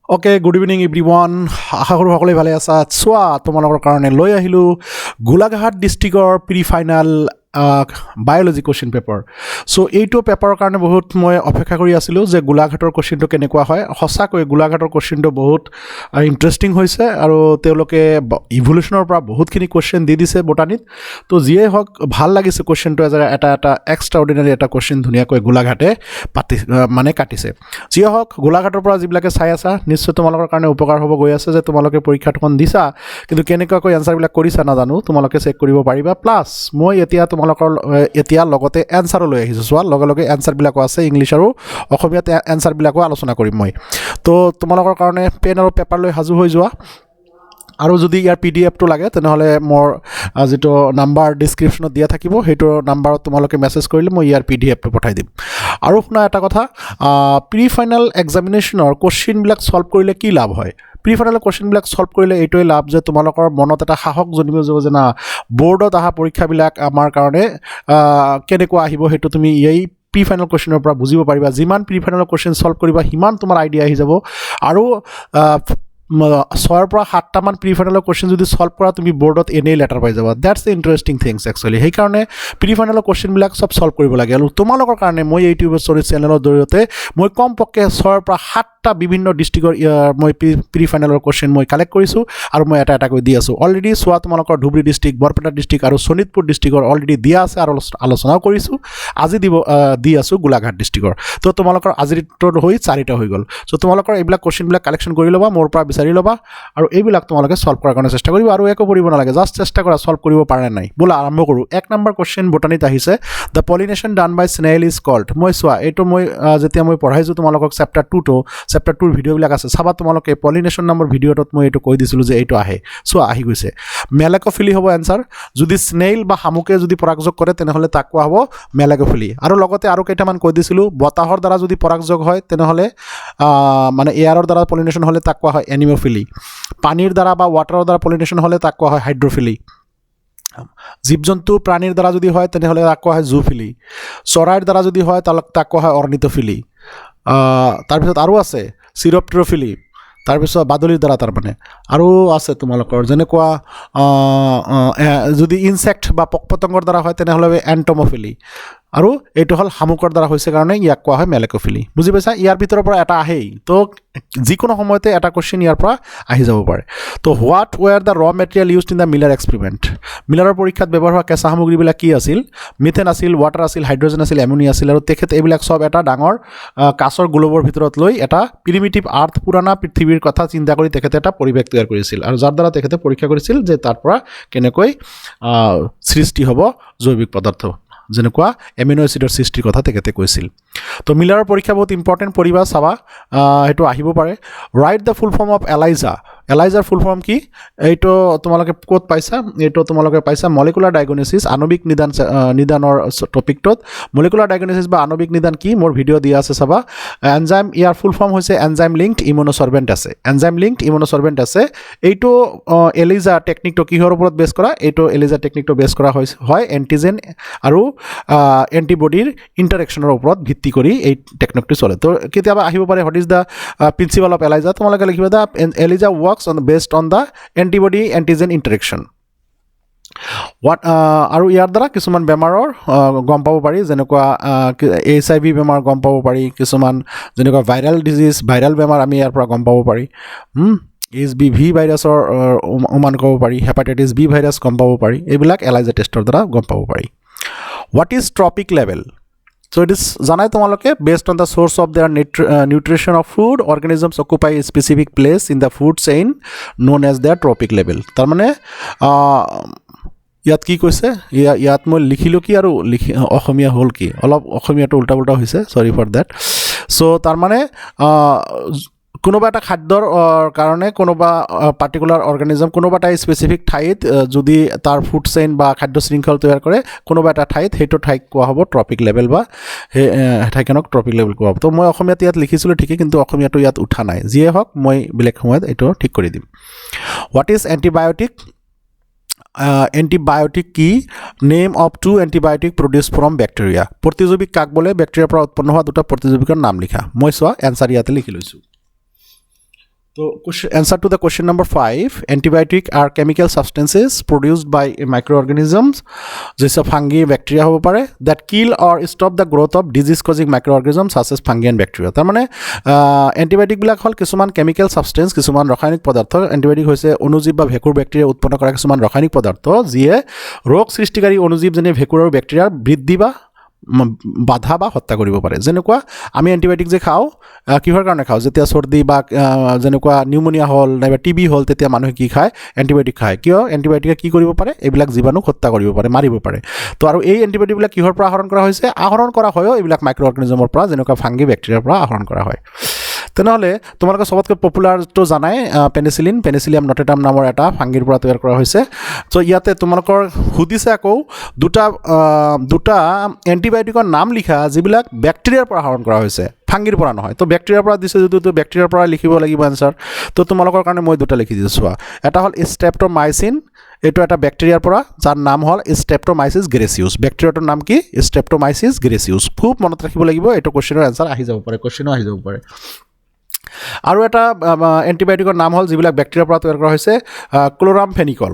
Okay, good evening everyone. আশা কৰোঁ সকলোৱে ভালে আছা। চোৱা তোমালোকৰ কাৰণে লৈ আহিলোঁ গোলাঘাট ডিষ্ট্ৰিক্টৰ pre final biology question paper. So' এইটো পেপাৰৰ কাৰণে বহুত মই অপেক্ষা কৰি আছিলোঁ যে গোলাঘাটৰ কুৱেশ্যনটো কেনেকুৱা হয়। সঁচাকৈ গোলাঘাটৰ কুৱেশ্যনটো বহুত ইণ্টাৰেষ্টিং হৈছে আৰু তেওঁলোকে ইভলিউশ্যনৰ পৰা বহুতখিনি কুৱেশ্যন দি দিছে বটানীত। তো যিয়ে হওক ভাল লাগিছে কুৱেশ্যনটো এটা এক্সট্ৰা অৰ্ডিনাৰী এটা কুৱেশ্যন ধুনীয়াকৈ গোলাঘাটে কাটিছে। যিয়ে হওক গোলাঘাটৰ পৰা যিবিলাকে চাই আছা নিশ্চয় তোমালোকৰ কাৰণে উপকাৰ হ'ব গৈ আছে যে তোমালোকে পৰীক্ষাখন দিছা কিন্তু কেনেকুৱাকৈ এনচাৰবিলাক কৰিছা নাজানো, তোমালোকে চেক কৰিব পাৰিবা। প্লাছ মই এতিয়া লগতে এনচাৰো লৈ আহিছোঁ। চোৱা লগে এনচাৰবিলাকো আছে, ইংলিছ আৰু অসমীয়াত এনচাৰবিলাকো আলোচনা কৰিম মই। তো তোমালোকৰ কাৰণে পেন আৰু পেপাৰ লৈ সাজু হৈ যোৱা। আৰু যদি ইয়াৰ PDF-টো লাগে তেনেহ'লে মোৰ যিটো নাম্বাৰ ডিছক্ৰিপশ্যনত দিয়া থাকিব সেইটো নাম্বাৰত তোমালোকে মেছেজ কৰিলে মই ইয়াৰ PDF-টো পঠাই দিম। আৰু শুনা এটা কথা, প্ৰি ফাইনেল এক্সামিনেশ্যনৰ কুৱেশ্যনবিলাক ছল্ভ কৰিলে কি লাভ হয়? প্ৰি ফাইনেলৰ কুৱেশ্যনবিলাক ছল্ভ কৰিলে এইটোৱে লাভ যে তোমালোকৰ মনত এটা সাহস জন্মিব যে না বৰ্ডত অহা পৰীক্ষাবিলাক আমাৰ কাৰণে কেনেকুৱা আহিব সেইটো তুমি এই প্ৰি ফাইনেল কুৱেশ্যনৰ পৰা বুজিব পাৰিবা। যিমান প্ৰি ফাইনেলৰ কুৱেশ্যন ছল্ভ কৰিবা সিমান তোমাৰ আইডিয়া আহি যাব। আৰু 6ৰ পৰা 7টামান প্ৰি ফাইনেলৰ কুৱেশ্যন যদি ছল্ভ কৰা তুমি বৰ্ডত এনেই লেটাৰ পাই যাবা। That's the interesting things actually. সেইকাৰণে প্ৰি ফাইনেলৰ কুৱেশ্যনবিলাক চব ছল্ভ কৰিব লাগে। আৰু তোমালোকৰ কাৰণে মই ইউটিউব ষ্টৰী চেনেলৰ জৰিয়তে মই কমপক্ষে 6ৰ পৰা 7টা বিভিন্ন ডিষ্ট্ৰিক্টৰ মই প্ৰি ফাইনেলৰ কুৱেশ্যন মই কালেক্ট কৰিছোঁ আৰু মই এটাকৈ দি আছোঁ। অলৰেডি চোৱা তোমালোকৰ ধুবুৰী ডিষ্ট্ৰিক্ট, বৰপেটা ডিষ্ট্ৰিক্ট আৰু শোণিতপুৰ ডিষ্ট্ৰিক্টৰ অলৰেডি দিয়া আছে আৰু আলোচনাও কৰিছোঁ। আজি দি আছোঁ গোলাঘাট ডিষ্ট্ৰিক্টৰ। তো তোমালোকৰ আজিৰ হৈ 4টা হৈ গ'ল। চ' তোমালোকৰ এইবিলাক কুৱেশ্যনবিলাক কালেকশ্যন কৰি ল'বা, মোৰ পৰা বিচাৰি ল'বা আৰু এইবিলাক তোমালোকে ছল্ভ কৰাৰ কাৰণে চেষ্টা কৰিবা। আৰু একো কৰিব নালাগে, জাষ্ট চেষ্টা কৰা ছল্ভ কৰিব পাৰে নাই। ব'লা আৰম্ভ কৰোঁ। 1 নম্বৰ কুৱেশ্যন বটানীত আহিছে, the pollination done by snail is called. মই চোৱা এইটো যেতিয়া মই পঢ়াইছোঁ তোমালোকক চেপ্টাৰ 2ৰ ভিডিঅ'বিলাক আছে, চাবা তোমালোকে পলিনেশ্যন নামৰ ভিডিঅ'টোত মই এইটো কৈ দিছিলোঁ যে এইটো আহে। চোৱা আহি গৈছে, মেলেকফিলি হ'ব এনচাৰ। যদি স্নেইল বা শামুকে যদি পৰাগযোগ কৰে তেনেহ'লে তাক কোৱা হ'ব মেলেকফিলি। আৰু লগতে আৰু কেইটামান কৈ দিছিলোঁ, বতাহৰ দ্বাৰা যদি পৰাগযোগ হয় তেনেহ'লে এয়াৰৰ দ্বাৰা পলিনেশ্যন হ'লে তাক কোৱা হয় এনিমোফিলি। পানীৰ দ্বাৰা বা ৱাটাৰৰ দ্বাৰা পলিনেশ্যন হ'লে তাক কোৱা হয় হাইড্ৰফিলি। জীৱ জন্তু প্ৰাণীৰ দ্বাৰা যদি হয় তেনেহ'লে তাক কোৱা হয় জুফিলি। চৰাইৰ দ্বাৰা যদি হয় তাক কোৱা হয় অৰ্নিথোফিলি। তাৰপিছত আৰু আছে চিৰপ্ট্ৰফিলি, তাৰপিছত বাদুলিৰ দ্বাৰা আৰু আছে তোমালোকৰ যেনেকুৱা যদি ইনচেক্ট বা পোক পতংগৰ দ্বাৰা হয় তেনেহ'লে এণ্টমোফিলি। আৰু এইটো হ'ল শামুকৰ দ্বাৰা হৈছে কাৰণে ইয়াক কোৱা হয় মেলেকফিলি। বুজি পাইছা? ইয়াৰ ভিতৰৰ পৰা এটা আহেই। তো যিকোনো সময়তে এটা কুৱেশ্যন ইয়াৰ পৰা আহি যাব পাৰে। So what were the raw material used in the Miller experiment. মিলাৰৰ পৰীক্ষাত ব্যৱহাৰ হোৱা কেঁচা সামগ্ৰীবিলাক কি আছিল? মিথেন আছিল, ৱাটাৰ আছিল, হাইড্ৰজেন আছিল, এমোনিয়া আছিল। আৰু তেখেতে এইবিলাক চব এটা ডাঙৰ কাঁচৰ গ্লোবৰ ভিতৰত লৈ এটা প্ৰিমিটিভ আৰ্থ, পুৰণা পৃথিৱীৰ কথা চিন্তা কৰি তেখেতে এটা পৰিৱেশ তৈয়াৰ কৰিছিল আৰু যাৰ দ্বাৰা তেখেতে পৰীক্ষা কৰিছিল যে তাৰ পৰা কেনেকৈ সৃষ্টি হ'ব জৈৱিক পদাৰ্থ, যেনেকুৱা এমিনো এচিডৰ সৃষ্টিৰ কথা তেখেতে কৈছিল। তো মিলাৰৰ পৰীক্ষা বহুত ইম্পৰ্টেণ্ট, পঢ়িবা চাবা, সেইটো আহিব পাৰে। Write the full form of ELISA. এলাইজাৰ ফুল ফৰ্ম কি? এইটো তোমালোকে ক'ত পাইছা? এইটো তোমালোকে পাইছা মলিকুলাৰ ডায়গনচিছ, আণৱিক নিদানৰ টপিকটোত। মলিকুলাৰ ডায়গনচিছ বা আণৱিক নিদান কি? মোৰ ভিডিঅ' দিয়া আছে চাবা। এনজাইম, ইয়াৰ ফুল ফৰ্ম হৈছে এনজাইম লিংকড ইমিউন'চৰ্বেণ্ট আছে। এনজাইম লিংকড ইমিউন'চৰ্বেণ্ট আছে। এইটো এলিজা টেকনিকটো কিহৰ ওপৰত বেছ কৰা? এইটো এলিজা টেকনিকটো বেছ কৰা হয় এণ্টিজেন আৰু এণ্টিবডিৰ ইণ্টাৰেকশ্যনৰ ওপৰত ভিত্তি কৰি এই টেকনিকটো চলে। তো কেতিয়াবা আহিব পাৰে what is the principle of ELISA, তোমালোকে লিখিবা the ELISA works based on the antibody antigen interaction. আৰু ইয়াৰ দ্বাৰা কিছুমান বেমাৰৰ গম পাব পাৰি, যেনেকুৱা HIV বেমাৰ গম পাব পাৰি, কিছুমান যেনেকুৱা ভাইৰেল ডিজিজ, ভাইৰেল বেমাৰ আমি ইয়াৰ পৰা গম পাব পাৰি। HBV ভাইৰাছৰ উমান ক'ব পাৰি, হেপাটাইটিছ B ভাইৰাছ গম পাব পাৰি। এইবিলাক এলাইজা টেষ্টৰ দ্বাৰা গম পাব পাৰি। What is tropic level? So it is জানাই তোমালোকে based on the source of their nutrition of food, organisms occupy a specific place in the food chain known as their trophic level. তাৰমানে ইয়াত কি কৈছে? ইয়াত মই লিখিলোঁ কি আৰু অসমীয়া হ'ল কি? অলপ অসমীয়াটো উল্টা হৈছে, চৰি ফৰ দেট। চ' তাৰমানে কোনোবা এটা খাদ্যৰ কাৰণে কোনোবা পাৰ্টিকুলাৰ অৰ্গেনিজম কোনোবা এটা স্পেচিফিক ঠাইত যদি তাৰ ফুড চেইন বা খাদ্য শৃংখল তৈয়াৰ কৰে কোনোবা এটা ঠাইত, সেইটো ঠাইক কোৱা হ'ব ট্ৰপিক লেভেল বা সেই ঠাইখনক ট্ৰপিক লেভেল কোৱা হ'ব। তো মই অসমীয়াত ইয়াত লিখিছিলোঁ ঠিকেই, কিন্তু অসমীয়াটো ইয়াত উঠা নাই। যিয়ে হওক মই বেলেগ সময়ত এইটো ঠিক কৰি দিম। What is antibiotic? এণ্টিবায়'টিক কি? Name of 2 antibiotic produce from bacteria. প্ৰতিজৈৱিক কাক বোলে? বেক্টেৰিয়াৰ পৰা উৎপন্ন হোৱা 2টা প্ৰতিজৈৱিকৰ নাম লিখা। মই চোৱা এনচাৰ ইয়াতে লিখি লৈছোঁ। So, answer to the question number 5. Antibiotic are chemical substances produced by microorganisms, যেসব fungi, bacteria হব পারে, that kill or stop the growth of disease-causing microorganisms such as fungi and bacteria. তাৰ মানে এণ্টিবায়'টিকবিলাক হ'ল কিছুমান কেমিকেল ছাবষ্টেঞ্চ, কিছুমান ৰাসায়নিক পদাৰ্থ। এণ্টিবায়'টিক হৈছে অণুজীৱ বা ভেঁকুৰ বেক্টেৰিয়া উৎপন্ন কৰা কিছুমান ৰাসায়নিক পদাৰ্থ যিয়ে ৰোগ সৃষ্টিকাৰী অণুজীৱ যেনে ভেঁকুৰ আৰু বেক্টেৰিয়াৰ বৃদ্ধি বা বাধা বা হত্যা কৰিব পাৰে। যেনেকুৱা আমি এণ্টিবায়'টিক যে খাওঁ, কিহৰ কাৰণে খাওঁ? যেতিয়া চৰ্দি বা যেনেকুৱা নিউমনিয়া হ'ল নাইবা টিবি হ'ল, তেতিয়া মানুহে কি খায়? এণ্টিবায়'টিক খায়। কিয়? এণ্টিবায়'টিকে কি কৰিব পাৰে? এইবিলাক জীৱাণুক হত্যা কৰিব পাৰে, মাৰিব পাৰে। তো আৰু এই এণ্টিবায়'টিকবিলাক কিহৰ পৰা আহৰণ কৰা হৈছে? আহৰণ কৰা হয়ও এইবিলাক মাইক্ৰ' অৰ্গেনিজমৰ পৰা, যেনেকুৱা ফাংগি বেক্টেৰিয়াৰ পৰা আহৰণ কৰা হয়। তেনেহ'লে তোমালোকে চবতকৈ পপুলাৰটো জানাই পেনিচিলিয়াম নটেটাম নামৰ এটা ফাংগিৰ পৰা তৈয়াৰ কৰা হৈছে। চ' ইয়াতে তোমালোকৰ সুধিছে আকৌ দুটা এণ্টিবায়'টিকৰ নাম লিখা যিবিলাক বেক্টেৰিয়াৰ পৰা আহৰণ কৰা হৈছে, ফাংগিৰ পৰা নহয়। তো বেক্টেৰিয়াৰ পৰা দিছে যদিও বেক্টেৰিয়াৰ পৰা লিখিব লাগিব এনচাৰ। তো তোমালোকৰ কাৰণে মই দুটা লিখি দিছোঁ। চোৱা, এটা হ'ল ষ্ট্ৰেপ্ট'মাইচিন, এইটো এটা বেক্টেৰিয়াৰ পৰা, যাৰ নাম হ'ল ষ্ট্ৰেপ্ট'মাইচিছ গ্ৰেচিউছ। বেক্টেৰিয়াটোৰ নাম কি? ষ্ট্ৰেপ্ট'মাইচিছ গ্ৰেচিউছ। খুব মনত ৰাখিব লাগিব, এইটো কুৱেশ্যনৰ এনচাৰ আহি যাব পাৰে। আৰু এটা এণ্টিবায়'টিকৰ নাম হ'ল যিবিলাক বেক্টেৰিয়াৰ পৰা তৈয়াৰ কৰা হৈছে, ক্ল'ৰামফেনিকল।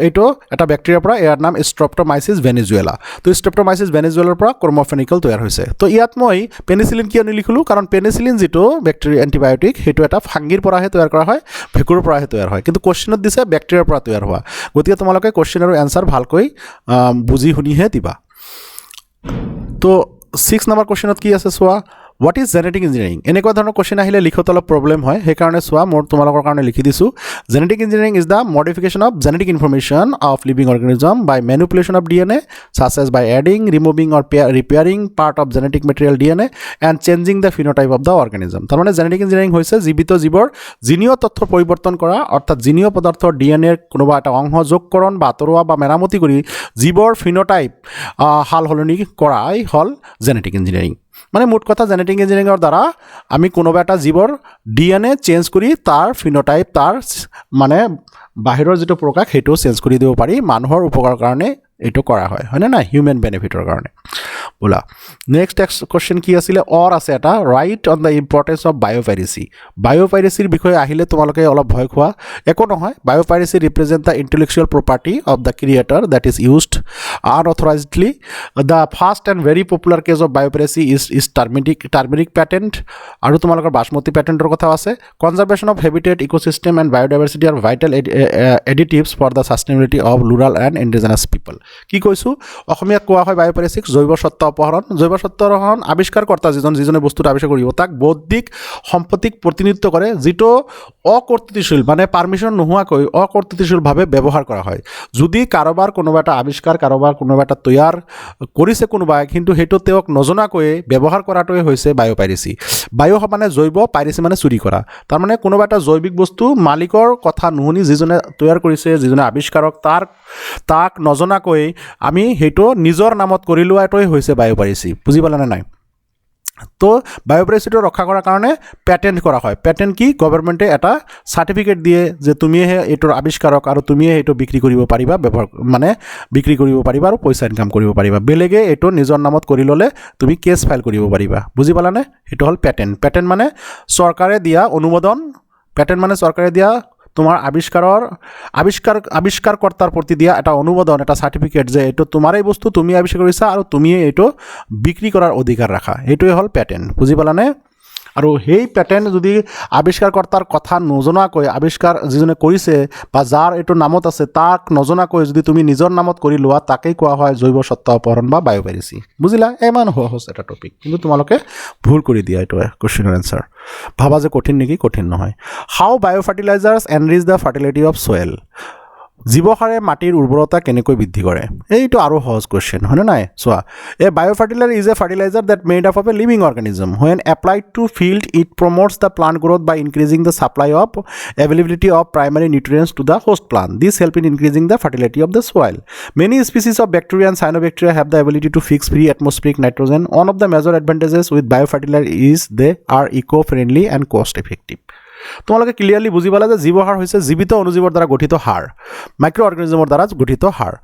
এইটো এটা বেক্টেৰিয়াৰ পৰা, ইয়াৰ নাম ষ্ট্ৰেপ্ট'মাইচিছ ভেনেজুৱেলা। তো ষ্ট্ৰেপ্ট'মাইচিছ ভেনেজুৱেলাৰ পৰা ক্ল'ৰামফেনিকল তৈয়াৰ হৈছে। তো ইয়াত মই পেনিচিলিন কিয় নিলিখিলোঁ? কাৰণ পেনিচিলিন যিটো এণ্টিবায়'টিক সেইটো এটা ফাংগিৰ পৰাহে তৈয়াৰ কৰা হয়, ভেঁকুৰৰ পৰাহে তৈয়াৰ হয়। কিন্তু কুৱেশ্যনত দিছে বেক্টেৰিয়াৰ পৰা তৈয়াৰ হোৱা। গতিকে তোমালোকে কুৱেশ্যন আৰু এনচাৰ ভালকৈ বুজি শুনিহে দিবা। তো 6 নম্বৰ কুৱেশ্যনত কি আছে চোৱা, হোৱাট ইজ জেনেটিক ইঞ্জিনিয়াৰিং? এনেকুৱা ধৰণৰ কুৱেশ্যন আহিলে লিখোতে অলপ প্ৰব্লেম হয়, সেইকাৰণে চোৱা মই তোমালোকৰ কাৰণে লিখি দিছোঁ। Genetic engineering is the modification of genetic information of living organism by manipulation of DNA, such as by adding, removing or repairing part of genetic material DNA and changing the phenotype of the organism. তাৰমানে genetic engineering হৈছে জীৱিত জীৱৰ জিনীয় তথ্য পৰিৱৰ্তন কৰা, অৰ্থাৎ জিনীয় পদাৰ্থৰ DNA-ৰ কোনোবা এটা অংশ যোগকৰণ বা আঁতৰোৱা বা মেৰামতি কৰি জীৱৰ ফিনোটাইপ সাল সলনি কৰাই হ'ল জেনেটিক ইঞ্জিনিয়াৰিং। মানে মুঠ কথা, জেনেটিক ইঞ্জিনিয়াৰিঙৰ দ্বাৰা আমি কোনোবা এটা জীৱৰ DNA চেঞ্জ কৰি তাৰ ফিনোটাইপ, তাৰ মানে বাহিৰৰ যিটো প্ৰকাশ সেইটো চেঞ্জ কৰি দিব পাৰি। মানুহৰ উপকাৰৰ কাৰণে এইটো কৰা হয়, হয়নে নাই? হিউমেন বেনিফিটৰ কাৰণে। বোলা নেক্সট কুৱেশ্যন কি আছিলে? আছে এটা, write on the importance of biopiracy. বায়'পাইৰেচিৰ বিষয়ে আহিলে তোমালোকে অলপ ভয় খোৱা, একো নহয়। Biopiracy represent the intellectual property of the creator that is used unauthorisedly. The first and very popular case of biopiracy is turmeric patent. আৰু তোমালোকৰ বাসমতি পেটেণ্টৰ কথাও আছে। Conservation of habitat, ecosystem and biodiversity are vital additives for the sustainability of rural and indigenous people. কি কৈছোঁ? অসমীয়াত কোৱা হয় বায়'পাইৰেচিক জৈৱ সত্তা অপহৰণ। জৈৱ সত্তা অপহৰণ আৱিষ্কাৰকৰ্তা যিজনে বস্তুটো আৱিষ্কাৰ কৰিব তাক বৌদ্ধিক সম্পত্তিক প্ৰতিনিধিত্ব কৰে, যিটো অকৰ্তৃত্বশীল মানে পাৰ্মিশ্যন নোহোৱাকৈ অকৰ্তৃত্বশীলভাৱে ব্যৱহাৰ কৰা হয়। যদি কাৰোবাৰ কোনোবা এটা আৱিষ্কাৰ, কাৰোবাৰ কোনোবা এটা তৈয়াৰ কৰিছে কোনোবাই, কিন্তু সেইটো তেওঁক নজনাকৈ ব্যৱহাৰ কৰাটোৱে হৈছে বায়'পাইৰেচি। বায়ু মানে জৈৱ, পাইৰেচি মানে চুৰি কৰা। তাৰমানে কোনোবা এটা জৈৱিক বস্তু মালিকৰ কথা নুশুনি যিজনে তৈয়াৰ কৰিছে, যিজনে আৱিষ্কাৰক, তাক নজনাকৈ আমি সেইটো নিজৰ নামত কৰি লোৱাটোৱে হৈছে বায়'পাইৰেচি। বুজি পালানে নাই? তো বায়'পাইৰেচিটো ৰক্ষা কৰাৰ কাৰণে পেটেণ্ট কৰা হয়। পেটেণ্ট কি? গভৰ্ণমেণ্টে এটা চাৰ্টিফিকেট দিয়ে যে তুমিহে এইটোৰ আৱিষ্কাৰক আৰু তুমিয়ে এইটো বিক্ৰী কৰিব পাৰিবা, বিক্ৰী কৰিব পাৰিবা আৰু পইচা ইনকাম কৰিব পাৰিবা। বেলেগে এইটো নিজৰ নামত কৰি ল'লে তুমি কেছ ফাইল কৰিব পাৰিবা। বুজি পালানে? সেইটো হ'ল পেটেণ্ট। পেটেণ্ট মানে চৰকাৰে দিয়া অনুমোদন। পেটেণ্ট মানে চৰকাৰে দিয়া তোমাৰ আৱিষ্কাৰকৰ্তাৰ প্ৰতি দিয়া এটা অনুমোদন, এটা চাৰ্টিফিকেট যে এইটো তোমাৰেই বস্তু, তুমি আৱিষ্কাৰ কৰিছা আৰু তুমিয়ে এইটো বিক্ৰী কৰাৰ অধিকাৰ ৰাখা। এইটোৱে হ'ল পেটেণ্ট। বুজি পালানে? আৰু সেই পেটেণ্ট যদি আৱিষ্কাৰকৰ্তাৰ কথা নজনাকৈ, আৱিষ্কাৰ যিজনে কৰিছে বা যাৰ এইটো নামত আছে তাক নজনাকৈ যদি তুমি নিজৰ নামত কৰি লোৱা, তাকেই কোৱা হয় জৈৱ সত্তা অপহৰণ বা বায়'পাইৰেচি। বুজিলা? ইমান সহজ এটা টপিক, কিন্তু তোমালোকে ভুল কৰি দিয়া এইটো কুৱেশ্যনৰ এনচাৰ। ভাবা যে কঠিন নেকি? কঠিন নহয়। হাউ বায়'ফাৰ্টিলাইজাৰ্ছ enrich the fertility of soil. জীৱসাৰে মাটিৰ উৰ্বৰতা কেনেকৈ বৃদ্ধি কৰে? এইটো আৰু সহজ কুৱেশ্যন, হয়নে নাই? চোৱা, a biofertiliser is a fertiliser that made up of a living organism. When applied to field, it promotes the plant growth by increasing the supply of availability of primary nutrients to the host plant. This helps in increasing the fertility of the soil. Many species of bacteria and cyanobacteria have the ability to fix free atmospheric nitrogen. One of the major advantages with biofertilizer is they are eco-friendly and cost-effective. তোমালোকে clearly বুজি পালা যে জীৱহাৰ হৈছে জীৱিত অনুজীৱৰ দ্বাৰা গঠিত হাড়, micro অৰ্গেনিজমৰ দ্বাৰা গঠিত হাড়।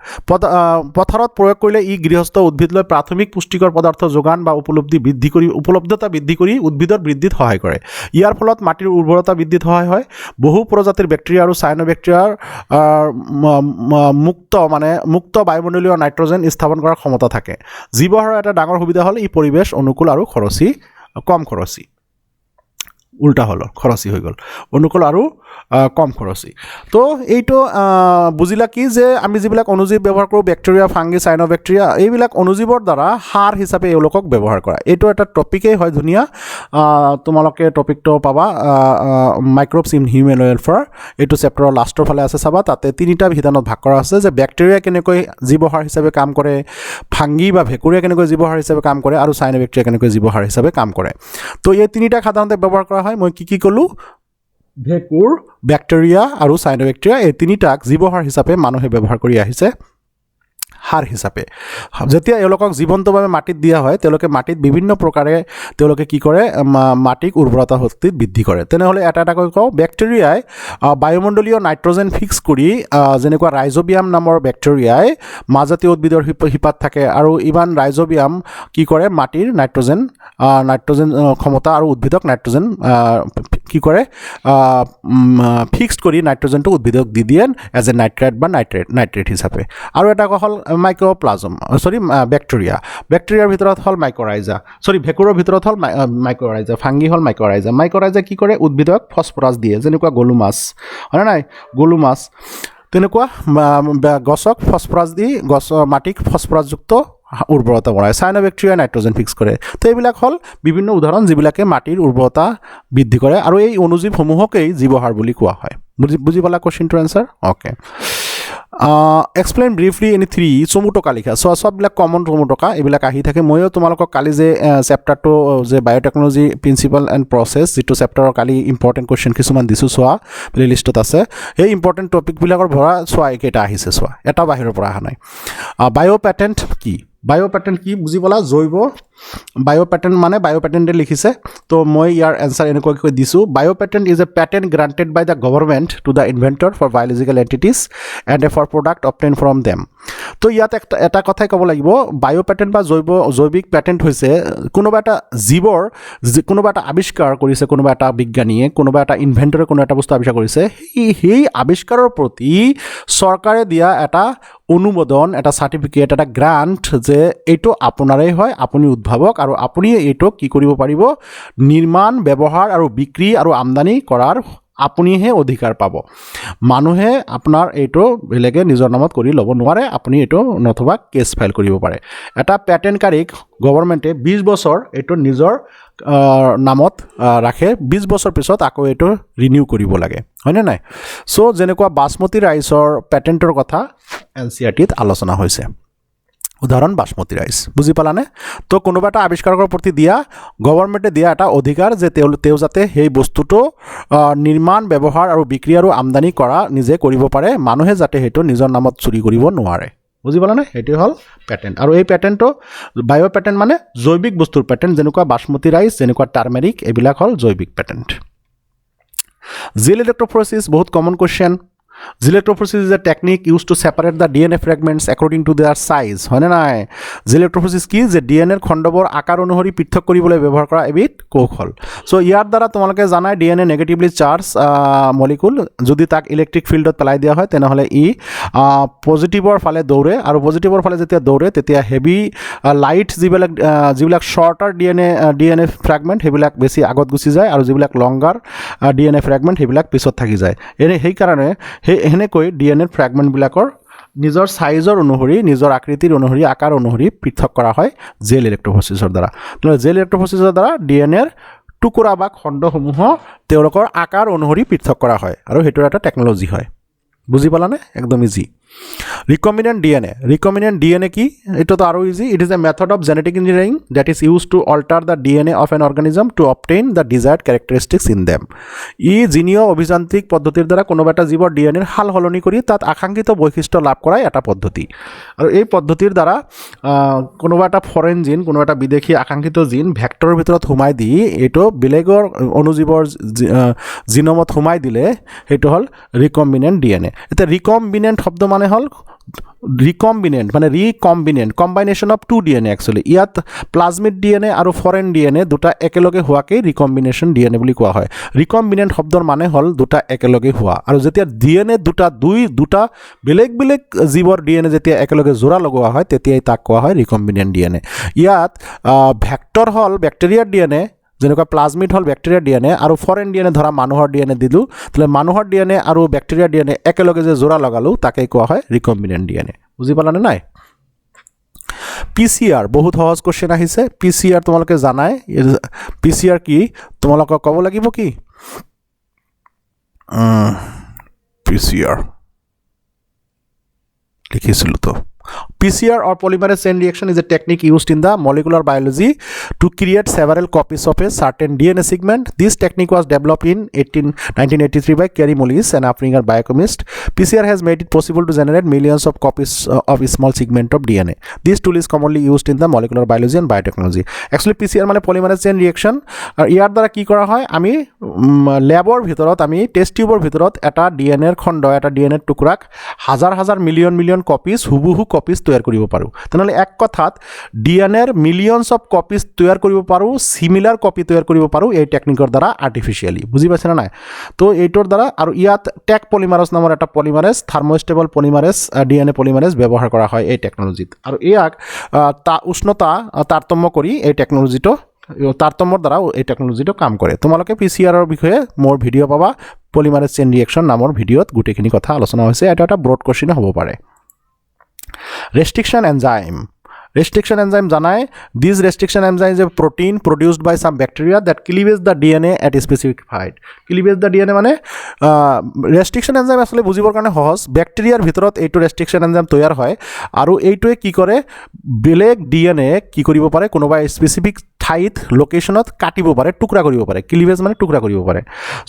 পথাৰত প্ৰয়োগ কৰিলে ই গৃহস্থ উদ্ভিদলৈ প্ৰাথমিক পুষ্টিকৰ পদাৰ্থ যোগান বা উপলব্ধতা বৃদ্ধি কৰি উদ্ভিদৰ বৃদ্ধিত সহায় কৰে। ইয়াৰ ফলত মাটিৰ উৰ্বৰতা বৃদ্ধিত সহায় হয়। বহু প্ৰজাতিৰ বেক্টেৰিয়া আৰু চাইনোবেক্টেৰিয়াৰ মুক্ত বায়ুমণ্ডলীয় নাইট্ৰজেন স্থাপন কৰাৰ ক্ষমতা থাকে। জীৱহাৰৰ এটা ডাঙৰ সুবিধা হ'ল ই পৰিৱেশ অনুকূল আৰু কম খৰচী। উল্টা হ'ল, খৰচী হৈ গ'ল, অনুকূল আৰু কম খৰচী। তো এইটো বুজিলা কি যে আমি যিবিলাক অনুজীৱ ব্যৱহাৰ কৰোঁ, বেক্টেৰিয়া, ফাংগি, চাইনোবেক্টেৰিয়া, এইবিলাক অনুজীৱৰ দ্বাৰা সাৰ হিচাপে এওঁলোকক ব্যৱহাৰ কৰা। এইটো এটা টপিকেই হয় ধুনীয়া, তোমালোকে টপিকটো পাবা মাইক্ৰবছ ইন হিউমেন ৱেলফেয়াৰ, এইটো চেপ্টাৰৰ লাষ্টৰ ফালে আছে চাবা। তাতে 3টা বিধানত ভাগ কৰা আছে যে বেক্টেৰিয়া কেনেকৈ জীৱহাৰ হিচাপে কাম কৰে, ফাংগি বা ভেকুৰীয়া কেনেকৈ জীৱহাৰ হিচাপে কাম কৰে, আৰু চাইনোবেক্টেৰিয়া কেনেকৈ জীৱহাৰ হিচাপে কাম কৰে। তো এই 3টাক সাধাৰণতে ব্যৱহাৰ কৰা হয়। মই কি ক'লোঁ? ভেকুৰ, বেক্টেৰিয়া আৰু চাইনোবেক্টেৰিয়া, এই 3টাক জীৱহাৰ হিচাপে মানুহে ব্যৱহাৰ কৰি আহিছে সাৰ হিচাপে। যেতিয়া এওঁলোকক জীৱন্তভাৱে মাটিত দিয়া হয়, তেওঁলোকে মাটিত বিভিন্ন প্ৰকাৰে তেওঁলোকে কি কৰে, মাটিক উৰ্বৰতা শক্তিত বৃদ্ধি কৰে। তেনেহ'লে এটাকৈ কওঁ, বেক্টেৰিয়াই বায়ুমণ্ডলীয় নাইট্ৰজেন ফিক্স কৰি, যেনেকুৱা ৰাইজোবিয়াম নামৰ বেক্টেৰিয়াই মাজজাতীয় উদ্ভিদৰ শিপাত থাকে, আৰু ইমান ৰাইজোবিয়াম কি কৰে, মাটিৰ নাইট্ৰজেন ক্ষমতা আৰু উদ্ভিদক নাইট্ৰজেন কি কৰে, ফিক্সড কৰি নাইট্ৰজেনটো উদ্ভিদক দি দিয়ে এজ এ নাইট্ৰেট বা নাইট্ৰেট হিচাপে। আৰু এটা হ'ল বেক্টেৰিয়াৰ ভিতৰত হ'ল ভেকুৰৰ ভিতৰত হ'ল মাইক্ৰৰাইজা, ফাংগি হ'ল মাইক্ৰৰাইজা। মাইক্ৰৰাইজা কি কৰে, উদ্ভিদক ফচফৰাছ দিয়ে, যেনেকুৱা গলু মাছ, হয়নে নাই, গলু মাছ। তেনেকুৱা গছক ফচফৰাছ দি মাটিক ফচফৰাছযুক্ত উৰ্বৰতা বঢ়ায়। চাইনোবেক্টেৰিয়াই নাইট্ৰজেন ফিক্স কৰে। তো এইবিলাক হ'ল বিভিন্ন উদাহৰণ যিবিলাকে মাটিৰ উৰ্বৰতা বৃদ্ধি কৰে, আৰু এই অনুজীৱসমূহকেই জীৱহাৰ বুলি কোৱা হয়। বুজি পালা কুৱেশ্যনটোৰ answer? Okay. Explain briefly any 3 চমুটকা লিখা। সববিলাক কমন চমুটকা এইবিলাক আহি থাকে। ময়ো তোমালোকক কালি যে চেপ্টাৰটো যে বায়'টেকনলজি প্ৰিন্সিপাল এণ্ড প্ৰচেছ, যিটো চেপ্টাৰৰ কালি ইম্পৰ্টেণ্ট কুৱেশ্যন কিছুমান দিছোঁ, চোৱা প্লে লিষ্টত আছে। সেই ইম্পৰ্টেণ্ট টপিকবিলাকৰ ভৰা চোৱা, এইকেইটা আহিছে, চোৱা, এটা বাহিৰৰ পৰা অহা নাই। বায়'পেটেণ্ট কি? বায়'পেটেণ্ট কি বুজি পালা? বায়'পেটেণ্ট মানে বায়'পেটেণ্টে লিখিছে, তো মই ইয়াৰ এনচাৰ এনেকুৱাকৈ দিছোঁ। Biopatent is a patent granted by the government to the inventor for biological entities and for product obtain from them. So ইয়াত এটা কথাই ক'ব লাগিব, বায়'পেটেণ্ট বা জৈৱিক পেটেণ্ট হৈছে কোনোবা এটা জীৱৰ কোনোবা এটা আৱিষ্কাৰ কৰিছে, কোনোবা এটা বিজ্ঞানীয়ে, কোনোবা এটা ইনভেণ্টৰে কোনো এটা বস্তু আৱিষ্কাৰ কৰিছে, সেই আৱিষ্কাৰৰ প্ৰতি চৰকাৰে দিয়া এটা অনুমোদন, এটা চাৰ্টিফিকেট, এটা গ্ৰাণ্ট যে এইটো আপোনাৰেই হয়, আপুনি উদ্ভাৱক, আৰু আপুনি এইটো কি কৰিব পাৰিব, নিৰ্মাণ, ব্যৱহাৰ আৰু বিক্ৰী আৰু আমদানি কৰাৰ আপুনিহে অধিকাৰ পাব। মানুহে আপোনাৰ এইটো বেলেগে নিজৰ নামত কৰি ল'ব নোৱাৰে। আপুনি এইটো নতুবা কেছ ফাইল কৰিব পাৰে। এটা পেটেণ্টকাৰীক গভৰ্ণমেণ্টে 20 বছৰ এইটো নিজৰ নামত ৰাখে, 20 বছৰ পিছত আকৌ এইটো ৰিনিউ কৰিব লাগে, হয়নে নাই? চ' যেনেকুৱা বাসমতী ৰাইচৰ পেটেণ্টৰ কথা NCERT-ত আলোচনা হৈছে। উদাহৰণ বাসমতী ৰাইচ, বুজি পালানে? তো কোনোবা এটা আৱিষ্কাৰৰ প্ৰতি গভৰ্ণমেণ্টে দিয়া এটা অধিকাৰ যে তেওঁ যাতে সেই বস্তুটো নিৰ্মাণ, ব্যৱহাৰ আৰু বিক্ৰী আৰু আমদানি কৰা নিজে কৰিব পাৰে, মানুহে যাতে সেইটো নিজৰ নামত চুৰি কৰিব নোৱাৰে। বুজি পালানে? সেইটোৱে হ'ল পেটেণ্ট। আৰু এই পেটেণ্টটো বায়'পেটেণ্ট মানে জৈৱিক বস্তুৰ পেটেণ্ট, যেনেকুৱা বাসমতী ৰাইচ, যেনেকুৱা টাৰ্মেৰিক, এইবিলাক হ'ল জৈৱিক পেটেণ্ট। জেল ইলেক্ট্ৰফৰেচিছ, বহুত common question. Gel electrophoresis is a technique used to separate the DNA fragments according to their size, হয়নে নাই? Gel electrophoresis কি? যে DNA খণ্ডবোৰ আকাৰ অনুসৰি পৃথক কৰিবলৈ ব্যৱহাৰ কৰা এবিধ কৌশল। চ' ইয়াৰ দ্বাৰা তোমালোকে জানাই DNA নেগেটিভলি চাৰ্জ মলিকুল যদি তাক ইলেক্ট্ৰিক ফিল্ডত পেলাই দিয়া হয়, তেনেহ'লে ই পজিটিভৰ ফালে দৌৰে, আৰু পজিটিভৰ ফালে যেতিয়া দৌৰে তেতিয়া হেভি লাইট যিবিলাক শ্বৰ্টাৰ DNA ফ্ৰেগমেণ্ট সেইবিলাক বেছি আগত গুচি যায়, আৰু যিবিলাক লংগাৰ DNA ফ্ৰেগমেণ্ট সেইবিলাক পিছত থাকি যায়। সেইকাৰণে সেনেকৈ DNA ফ্ৰেগমেণ্টবিলাকৰ নিজৰ ছাইজৰ অনুসৰি, নিজৰ আকৃতিৰ অনুসৰি, আকাৰ অনুসৰি পৃথক কৰা হয় জেল ইলেক্ট্ৰফৰেচিছৰ দ্বাৰা। জেল ইলেক্ট্ৰফৰেচিছৰ দ্বাৰা DNAৰ টুকুৰা বা খণ্ডসমূহ তেওঁলোকৰ আকাৰ অনুসৰি পৃথক কৰা হয়, আৰু সেইটোৰ এটা টেকন'লজি হয়। বুজি পালানে? একদম ইজি। রিকম্বিনেন্ট ডিএনএ কি এটা তো আরও easy it is a method of genetic engineering that is use to alter the DNA of an organism to obtain the desired characteristics in them জিনীয় অভিযান্ত্রিক পদ্ধতির দ্বারা কোনো একটা জীৱৰ ডিএনএৰ হাল সলনি কৰি তাত আকাংক্ষিত বৈশিষ্ট্য লাভ কৰাই এটা পদ্ধতি আৰু এই পদ্ধতিৰ দ্বাৰা কোনোবা এটা ফৰেন জিন কোনো এটা বিদেশী আকাংক্ষিত জিন ভেক্টৰৰ ভিতৰত সোমাই দি এইটো বেলেগৰ অনুজীৱৰ জিনমত সোমাই দিলে সেইটো হ'ল ৰিকম্বিনেণ্ট ডিএনএ এতিয়া ৰিকম্বিনেণ্ট শব্দ মানে হ'ল recombinant combination of two DNA actually ইয়াত প্লাজমিড ডিএনএ আৰু ফৰেন ডিএনএ দুটা একেলগে হোৱাকেই ৰিকম্বিনেশ্যন ডিএনএ বুলি কোৱা হয় ৰিকম্বিনেণ্ট শব্দৰ মানে হ'ল দুটা একেলগে হোৱা আৰু যেতিয়া ডিএনএ দুটা বেলেগ বেলেগ জীৱৰ ডিএনএ যেতিয়া একেলগে জোৰা লগোৱা হয় তেতিয়াই তাক কোৱা হয় ৰিকম্বিনেণ্ট ডিএনএ ইয়াত ভেক্টৰ হ'ল বেক্টেৰিয়াৰ ডিএনএ যেনেকুৱা প্লাজমিড হ'ল বেক্টেৰিয়াৰ ডিএনএ আৰু ফৰেন ডিএনএ ধৰা মানুহৰ ডিএনএ দিলোঁ তাহলে মানুহৰ ডিএনএ আৰু বেক্টেৰিয়াৰ ডিএনএ একেলগে যে জোৰা লগালোঁ তাকেই কোৱা হয় ৰিকম্বিনেণ্ট ডিএনএ বুজি পালানে নাই পিচিআৰ বহুত সহজ কোশ্চেন আহিছে পিচিআৰ তোমালোকে জানাই পিচিআৰ কি তোমালোকক ক'ব লাগিব কি পিচিআৰ লিখিছিলোঁ তো PCR or polymerase chain reaction is a technique used in the molecular biology to create several copies of a certain DNA segment. This technique was developed in 1983 by Kerry Mullis, an African biochemist. PCR has made it possible to generate millions of copies of a small segment of DNA. This tool is commonly used in the molecular biology and biotechnology. Actually, PCR মানে polymerase chain reaction ইয়াৰ দ্বাৰা কি কৰা হয় আমি ল্যাবৰ ভিতৰত আমি test টিউবৰ ভিতৰত এটা ডিএনএৰ খণ্ড এটা ডিএনএৰ টুকুৰাক হাজাৰ হাজাৰ মিলিয়ন কপিজ হুবহু কপিজ তৈয়াৰ কৰিব পাৰোঁ তেনেহ'লে এক কথাত ডিএনএৰ মিলিয়নছ অফ কপিজ তৈয়াৰ কৰিব পাৰোঁ সিমিলাৰ কপি তৈয়াৰ কৰিব পাৰোঁ এই টেকনিকৰ দ্বাৰা আৰ্টিফিচিয়েলি বুজি পাইছে না নাই তো এইটোৰ দ্বাৰা আৰু ইয়াত টেক পলিমাৰেজ নামৰ এটা পলিমাৰেজ থাৰ্মোষ্টেবল পলিমাৰেজ ডিএনএ পলিমাৰেজ ব্যৱহাৰ কৰা হয় এই টেকনলজিত আৰু ইয়াক উষ্ণতা তাৰতম্য কৰি এই টেকনলজিটো তাৰতম্যৰ দ্বাৰা এই টেকনলজিটো কাম কৰে তোমালোকে পিচিআৰৰ বিষয়ে মোৰ ভিডিঅ' পাবা পলিমাৰেজ চেইন ৰিয়েকশ্যন নামৰ ভিডিঅ'ত গোটেইখিনি কথা আলোচনা হৈছে এটা ব্ৰড কোৱেশ্চন হ'ব পাৰে Restriction enzyme janai these restriction enzyme is a protein produced by some bacteria that cleaves the DNA at a specific site cleaves the DNA মানে restriction enzyme আসলে বুজিবৰ কাৰণে সহজ ব্যাকটেৰিয়াৰ ভিতৰত এইটো restriction enzyme তৈয়াৰ হয় আৰু এইটোৱে কি কৰে বেলেগ DNA কি কৰিব পাৰে কোনোবা স্পেসিফিক ঠাইত লোকেশনত কাটিব পাৰে টুকুৰা কৰিব পাৰে ক্লিভেজ মানে টুকুৰা কৰিব পাৰে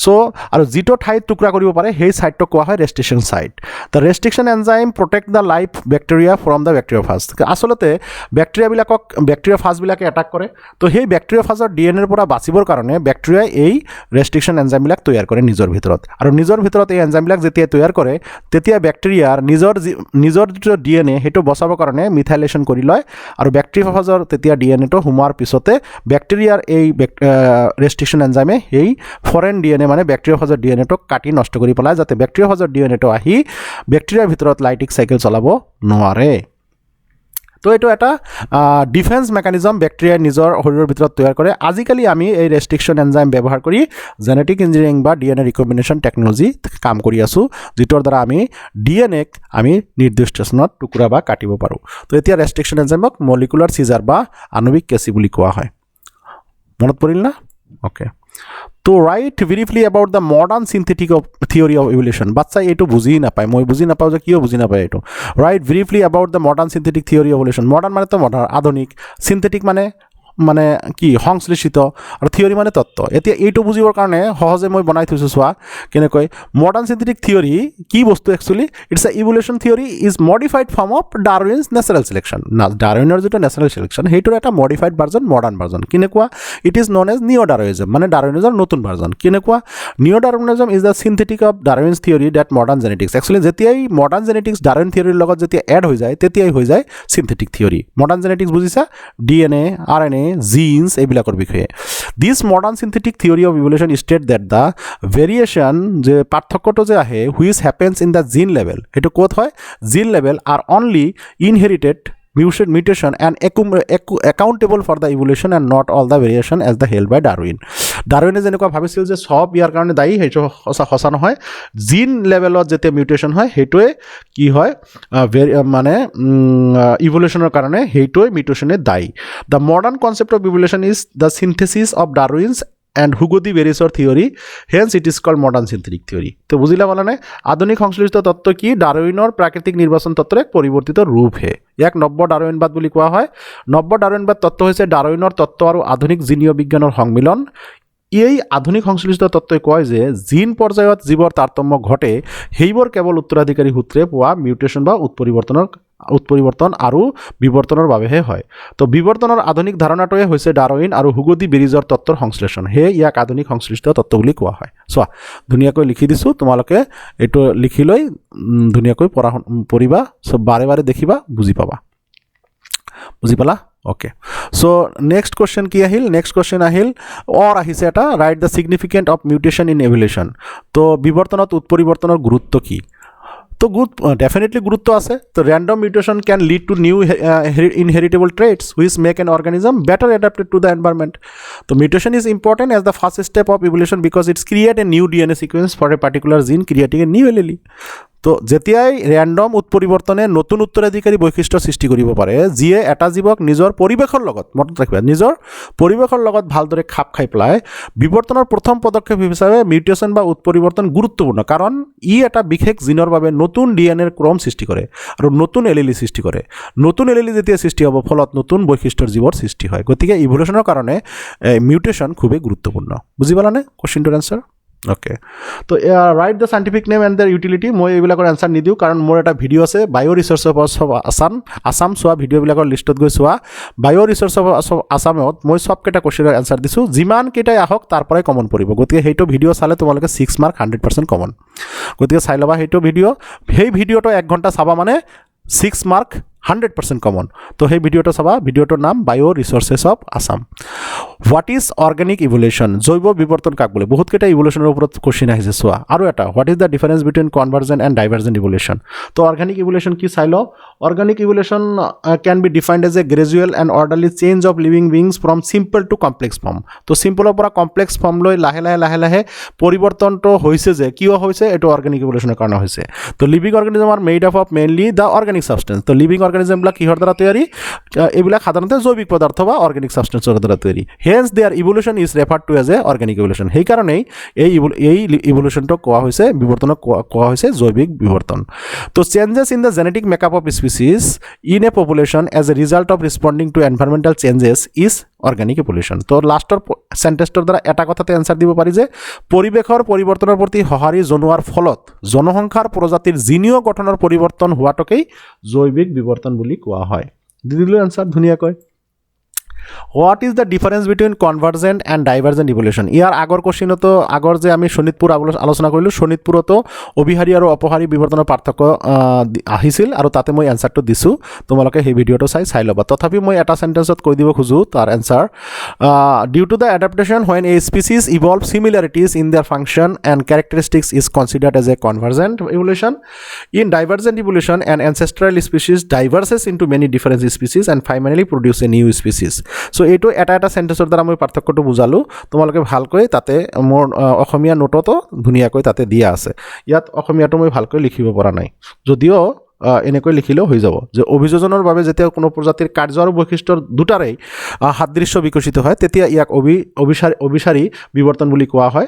সো আৰু যিটো ঠাইত টুকুৰা কৰিব পাৰে সেই সাইটটো কোৱা হয় restriction site the restriction enzyme protect the life bacteria from the bacteriophage আসলতে ব্যাকটেৰিয়াফাজবিলাকে এটাক কৰে তো সেই ব্যাকটেৰিয়াফাজৰ ডিএনএৰ পৰা বাচিবৰ কাৰণে ব্যাকটেৰিয়াই এই ৰেষ্ট্ৰিকশন এনজাইমবিলাক তৈয়াৰ কৰে নিজৰ ভিতৰত আৰু নিজৰ ভিতৰত এই এনজাইমবিলাক যেতিয়া তৈয়াৰ কৰে তেতিয়া ব্যাকটেৰিয়াৰ নিজৰ যিটো ডিএনএ সেইটো বচাবৰ কাৰণে মিথাইলেশ্যন কৰি লয় আৰু ব্যাকটেৰিয়াফাজৰ তেতিয়া ডিএনএটো সোমোৱাৰ পিছতে ব্যাকটেৰিয়াৰ এই ৰেষ্ট্ৰিকশন এনজাইমে এই ফৰেন ডিএনএ মানে ব্যাকটেৰিয়াফাজৰ ডিএনএটো কাটি নষ্ট কৰি পেলায় যাতে ব্যাকটেৰিয়াফাজৰ ডিএনএটো আহি ব্যাকটেৰিয়াৰ ভিতৰত লাইটিক সাইকেল চলাব নোৱাৰে তো এইটো এটা ডিফেন্স মেকানিজম ব্যাকটেৰিয়াই নিজৰ শৰীৰৰ ভিতৰত তৈয়াৰ কৰে আজিকালি আমি এই ৰেষ্ট্ৰিকশন এনজাইম ব্যৱহাৰ কৰি জেনেটিক ইঞ্জিনিয়াৰিং বা ডিএনএ ৰিকম্বিনেশ্যন টেকনলজি কাম কৰি আছোঁ যিটোৰ দ্বাৰা আমি ডিএনএক আমি নিৰ্দিষ্ট স্থানত টুকুৰা বা কাটিব পাৰোঁ তো এতিয়া ৰেষ্ট্ৰিকশন এনজাইমক মলিকুলাৰ সিজাৰ বা আণৱিক কেঁচি বুলি কোৱা হয় মনত পৰিল না ওকে তো right briefly about the modern synthetic theory of evolution বাচ্চা এইটো বুজি নাপায় মই বুজি নাপাওঁ যে কিয় বুজি নাপায় এইটো right briefly about the modern synthetic theory of evolution modern মানে তো মডার্ন আধুনিক সিনথেটিক মানে কি সংশ্লেষিত আৰু থিওৰি মানে তত্ত্ব এতিয়া এইটো বুজিবৰ কাৰণে সহজে মই বনাই থৈছোঁ চোৱা কেনেকৈ মডাৰ্ন সিনথেটিক থিওৰি কি বস্তু actually it's a evolution theory is modified form of Darwin's natural selection ডাৰউইনৰ যিটো নেচাৰেল সিলেকশ্যন সেইটোৰ এটা মডিফাইড ভাৰ্জন মডাৰ্ন ভাৰ্জন কেনেকুৱা it is known as neo' Darwinism মানে ডাৰউইনিজমৰ নতুন ভাৰ্জন কেনেকুৱা neo' Darwinism is the synthetic of Darwin's theory that modern genetics actually যেতিয়াই মডাৰ্ন জেনেটিক্স ডাৰউইন থিওৰিৰ লগত যেতিয়া এড হৈ যায় তেতিয়াই হৈ যায় সিনথেটিক থিওৰি মডাৰ্ন জেনেটিক্স বুজিছা ডিএনএ আৰএনএ জিন্স এইবিলাকৰ বিষয়ে this modern synthetic theory of evolution state that the variation যে পাৰ্থক্যটো যে আহে which happens in the gene level সেইটো ক'ত হয় gene level are only inherited mutation and accountable for the evolution and not all the variation as the held by Darwin. Darwin যেনেকুৱা ভাবিছিল যে সব ইয়াৰ কাৰণে দায়ী সেইটো সঁচা নহয় জিন লেভেলত যেতিয়া মিউটেশ্যন হয় সেইটোৱে কি হয় মানে ইভলিউশনৰ কাৰণে সেইটোৱে মিউটেশ্যনে দায়ী the modern concept of evolution is the synthesis of Darwin's and Hugo de Verisor theory, hence it is called modern synthetic theory. তো বুঝিলা বলা নাই আধুনিক সংশ্লিষ্ট তত্ত্ব কি ডাৰউইনৰ প্ৰাকৃতিক নিৰ্বাচন তত্ত্বৰ এক পৰিৱৰ্তিত ৰূপ হে ইয়াক নব্য ডাৰউইনবাদ বুলি কোৱা হয় নব্য ডাৰউইনবাদ তত্ত্ব হৈছে ডাৰউইনৰ তত্ত্ব আৰু আধুনিক জিনীয় বিজ্ঞানৰ সংমিলন এই আধুনিক সংশ্লিষ্ট তত্ত্বই কয় যে জিন পৰ্যায়ত জীৱৰ তাৰতম্য ঘটে সেইবোৰ কেৱল উত্তৰাধিকাৰী সূত্ৰে পোৱা মিউটেশন বা উৎপৰিৱৰ্তন আৰু বিৱৰ্তনৰ বাবেহে হয় তো বিৱৰ্তনৰ আধুনিক ধাৰণাটোৱে হৈছে ডাৰউইন আৰু হুগো দি বেৰিজৰ তত্ত্বৰ সংশ্লেষণ হে ইয়াক আধুনিক সংশ্লিষ্ট তত্ত্ব বুলি কোৱা হয় চোৱা ধুনীয়াকৈ লিখি দিছো তোমালোকে এইটো লিখি লৈ ধুনীয়াকৈ পঢ়িবা সব বাৰে বাৰে দেখিবা বুজি পালা ওকে সো নেক্সট কোশ্চেন কি আহিল নেক্সট কোশ্চেন আহিল অর আহিছে এটা write the significant of mutation in evolution তো বিৱৰ্তনত উৎপৰিৱৰ্তনৰ গুৰুত্ব কি তো ডেফিনেটলি গুৰুত্ব আছে so random mutation can lead to new inheritable traits which make an organism better adapted to the environment so mutation is important as the first step of evolution because it's create a new DNA sequence for a particular gene creating a new allele so যেতিয়াই random উৎপৰিৱৰ্তনে নতুন উত্তৰাধিকাৰী বৈশিষ্ট্য সৃষ্টি কৰিব পাৰে যিয়ে এটা জীৱক নিজৰ পৰিৱেশৰ লগত মনত ৰাখিবা নিজৰ পৰিৱেশৰ লগত ভালদৰে খাপ খাই পেলাই বিৱৰ্তনৰ প্ৰথম পদক্ষেপ হিচাপে মিউটেশন বা উৎপৰিৱৰ্তন গুৰুত্বপূৰ্ণ কাৰণ ই এটা বিশেষ জিনৰ বাবে নতুন ডিএনএৰ ক্ৰম সৃষ্টি কৰে আৰু নতুন এলিলি সৃষ্টি কৰে নতুন এলিলি যেতিয়া সৃষ্টি হ'ব ফলত নতুন বৈশিষ্ট্যৰ জীৱৰ সৃষ্টি হয় গতিকে ইভলিউশনৰ কাৰণে মিউটেশন খুবেই গুৰুত্বপূৰ্ণ বুজি পালানে কোশ্চেনটোৰ আনসাৰ ওকে তো right the scientific name and there utility মই এইবিলাকৰ এনসাৰ নিদিওঁ কাৰণ মোৰ এটা ভিডিঅ' আছে বায়ো ৰিচাৰ্চ অফ আসাম চোৱা ভিডিঅ'বিলাকৰ লিষ্টত গৈ চোৱা বায়ো ৰিচাৰ্চ অফ আসামত মই সবকেইটা কোশ্চেনৰ এনসাৰ দিছোঁ যিমানকেইটাই আহক তাৰ পৰাই কমন পৰিব গতিকে সেইটো ভিডিঅ' চালে তোমালোকে 6 মাৰ্ক 100% কমন গতিকে চাই ল'বা সেইটো ভিডিঅ' সেই ভিডিঅ'টো 1 ঘণ্টা চাবা মানে 6 মাৰ্ক 100% কমন তো সেই ভিডিঅ'টো চাবা ভিডিঅ'টোৰ নাম বায়ো resources of Assam what is organic evolution জৈৱ বিৱৰ্তন কাক বোলে বহুতকেইটা ইভলিউশনৰ ওপৰত কোশ্চেন আহিছে চোৱা আৰু এটা what is the difference between convergent and divergent evolution so organic evolution কি চাই লওঁ organic evolution can be defined as a gradual and orderly change of living beings from simple to complex form so চিম্পলৰ পৰা complex ফৰ্মলৈ লাহে লাহে পৰিৱৰ্তনটো হৈছে যে কিয় হৈছে এইটো অৰ্গেনিক ইভলিউশনৰ কাৰণে হৈছে so living organism are made up of mainly the organic substance so living অৰ্গেনিজমবিলাক কিহৰ দ্বাৰা তৈয়াৰী এইবিলাক সাধাৰণতে জৈৱিক পদাৰ্থ বা অৰ্গেনিক সাবষ্টেন্সৰ দ্বাৰা তৈয়াৰী hence their evolution is referred to as a organic evolution সেইকাৰণেই এই ইভলিউশনটো কোৱা হৈছে বিৱৰ্তনক কোৱা হৈছে জৈৱিক বিৱৰ্তন so changes in the genetic makeup of species in a population as a result of responding to environmental changes is organic evolution so লাষ্টৰ চেণ্টেন্সটোৰ দ্বাৰা এটা কথাতে এনসাৰ দিব পাৰি যে পৰিৱেশৰ পৰিৱৰ্তনৰ প্ৰতি সঁহাৰি জনোৱাৰ ফলত জনসংখ্যাৰ প্ৰজাতিৰ জিনীয় গঠনৰ পৰিৱৰ্তন হোৱাটোকেই জৈৱিক বিৱৰ্তন বুলি কোৱা হয় দি দিলোঁ এনসাৰ ধুনীয়াকৈ what is the difference between convergent and divergent evolution ইয়াৰ আগৰ কোশ্চেনতো আগৰ যে আমি শোণিতপুৰ আলোচনা কৰিলোঁ শোণিতপুৰতো অভিহাৰী আৰু অপহাৰী বিৱৰ্তনৰ পাৰ্থক্য আহিছিল আৰু তাতে মই এনসাৰটো দিছোঁ তোমালোকে সেই ভিডিঅ'টো চাই ল'বা তথাপি মই এটা সেন্টেন্সত কৈ দিব খোজোঁ তাৰ answer due to the adaptation when a species evolve similarities in their function and characteristics is considered as a convergent evolution in divergent evolution an ancestral species diverges into many different species and finally produce a new species so এইটো এটা সেন্টেন্সৰ দ্বাৰা মই পাৰ্থক্যটো বুজালোঁ তোমালোকে ভালকৈ তাতে মোৰ অসমীয়া নোটতো ধুনীয়াকৈ তাতে দিয়া আছে ইয়াত অসমীয়াটো মই ভালকৈ লিখিব পৰা নাই যদিও এনেকৈ লিখিলেও হৈ যাব যে অভিযোজনৰ বাবে যেতিয়া কোনো প্ৰজাতিৰ কাৰ্য আৰু বৈশিষ্ট্যৰ দুটাৰেই সাদৃশ্য বিকশিত হয় তেতিয়া ইয়াক অভিসাৰী বিৱৰ্তন বুলি কোৱা হয়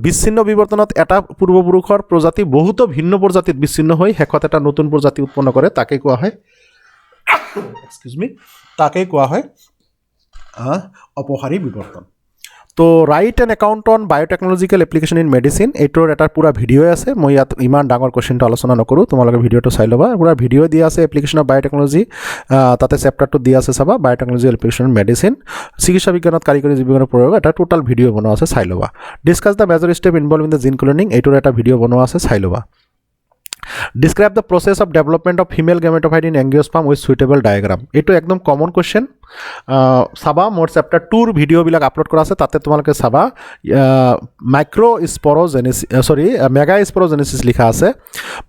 বিচ্ছিন্ন বিৱৰ্তনত এটা পূৰ্বপুৰুষৰ প্ৰজাতি বহুতো ভিন্ন প্ৰজাতিত বিচ্ছিন্ন হৈ শেষত এটা নতুন প্ৰজাতি উৎপন্ন কৰে তাকে কোৱা হয় তাকেই কোৱা হয় অপহাৰী বিৱৰ্তন so write an account on biotechnological application in medicine এইটোৰ এটা পুৰা ভিডিঅ'ই আছে মই ইয়াত ইমান ডাঙৰ কোশ্চেনটো আলোচনা নকৰোঁ তোমালোকে ভিডিঅ'টো চাই ল'বা পুৰা ভিডিঅ' দিয়া আছে এপ্লিকেশ্যন অফ বায়োটেকনলজি তাতে চেপ্টাৰটো দিয়া আছে চাবা বায়োটেকনলজি এপ্লিকেশ্যন মেডিচিন চিকিৎসা বিজ্ঞানত কাৰিকৰী জীৱনৰ প্ৰয়োগ এটা টোটাল ভিডিঅ' বনোৱা আছে চাই ল'বা discuss the major step involve in the gene cloning এইটোৰ এটা ভিডিঅ' বনোৱা আছে চাই ল'বা Describe the process of development of female gametophyte in angiosperm with suitable diagram. এইটো একদম কমন কোশ্চেন চাবা মোৰ চেপ্টাৰ 2ৰ ভিডিঅ'বিলাক আপলোড কৰা আছে তাতে তোমালোকে চাবা মেগা স্পৰজেনেচিছ লিখা আছে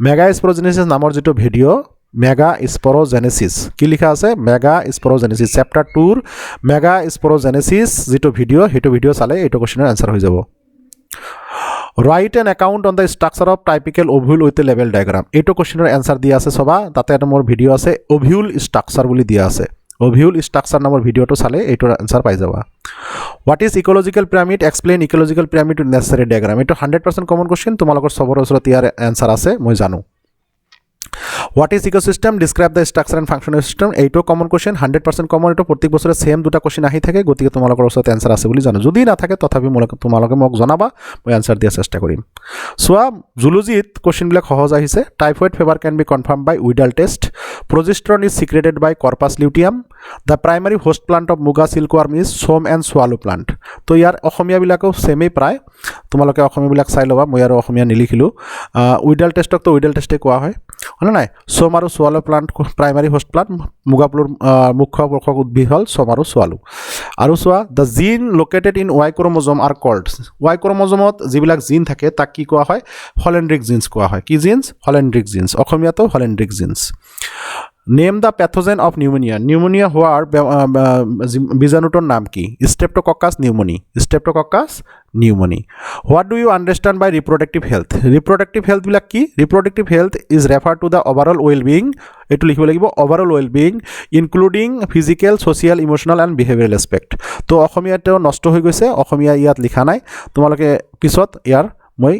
মেগা স্পৰজেনেচিছ নামৰ যিটো ভিডিঅ' মেগা স্পৰজেনেচিছ কি লিখা আছে মেগা স্পৰজেনেচিছ চেপ্টাৰ 2ৰ মেগা স্পৰজেনেচিছ যিটো ভিডিঅ' চালে এইটো কোশ্চেনৰ আনসাৰ হৈ যাব Write an account on the structure of typical ovule with a level diagram. এইটো কোশ্চেনৰ আনসাৰ দিয়া আছে সবা তাতে এটা মোৰ ভিডিঅ' আছে ovule structure বুলি দিয়া আছে ovule structure নামৰ ভিডিঅ'টো চালে এইটোৰ আনসাৰ পাই যাবা what is ecological pyramid explain ecological pyramid with necessary diagram এইটো 100% কমন কুৱেশ্যন তোমালোকৰ চবৰ ওচৰত ইয়াৰ এনচাৰ আছে মই জানো what is ecosystem describe the structure and function of system এইটো কমন কুৱেশ্যন 100% কমন এইটো প্ৰত্যেক বছৰে ছেম দুটা কুৱেশ্যন আহি থাকে গতিকে তোমালোকৰ ওচৰত এনচাৰ আছে বুলি জানো যদি নাথাকে তথাপি তোমালোকে মোক জনাবা মই এনচাৰ দিয়াৰ চেষ্টা কৰিম চোৱা জুলজিত কুৱেশ্যনবিলাক সহজ আহিছে typhoid fever can be confirm by Widal test progesterone is secreted by corpus luteum the primary host plant of muga silkworm is som and soalu plant so ইয়াৰ অসমীয়াবিলাকো ছেমেই প্ৰায় তোমালোকে অসমীয়াবিলাক চাই ল'বা মই আৰু অসমীয়া নিলিখিলোঁ উইডাল টেষ্টকতো উইডাল টেষ্টেই কোৱা হয় হয়নে নাই সোম আৰু সোৱালো প্লাণ্ট প্ৰাইমাৰী হোষ্ট প্লাণ্ট মুগাপ্লুৰ মুখ্য পোষক উদ্ভিদ হ'ল সোম আৰু সোৱালো আৰু চোৱা the gene located in Y chromosome are called Y ক্ৰম'জমত যিবিলাক জিন থাকে তাক কি কোৱা হয় হলেণ্ড্ৰিক জিন্স কোৱা হয় কি জিন্স হলেণ্ড্ৰিক জিন্স অসমীয়াতো holandric genes name the pathogen of pneumonia হোৱাৰ বীজাণুটোৰ নাম কি streptococcus pneumoniae what do you understand by reproductive হেল্থবিলাক কি reproductive health is refer to the overall well being এইটো লিখিব লাগিব overall well being including physical social emotional and behavioural aspect so অসমীয়াটো নষ্ট হৈ গৈছে অসমীয়া ইয়াত লিখা নাই তোমালোকে পিছত ইয়াৰ মই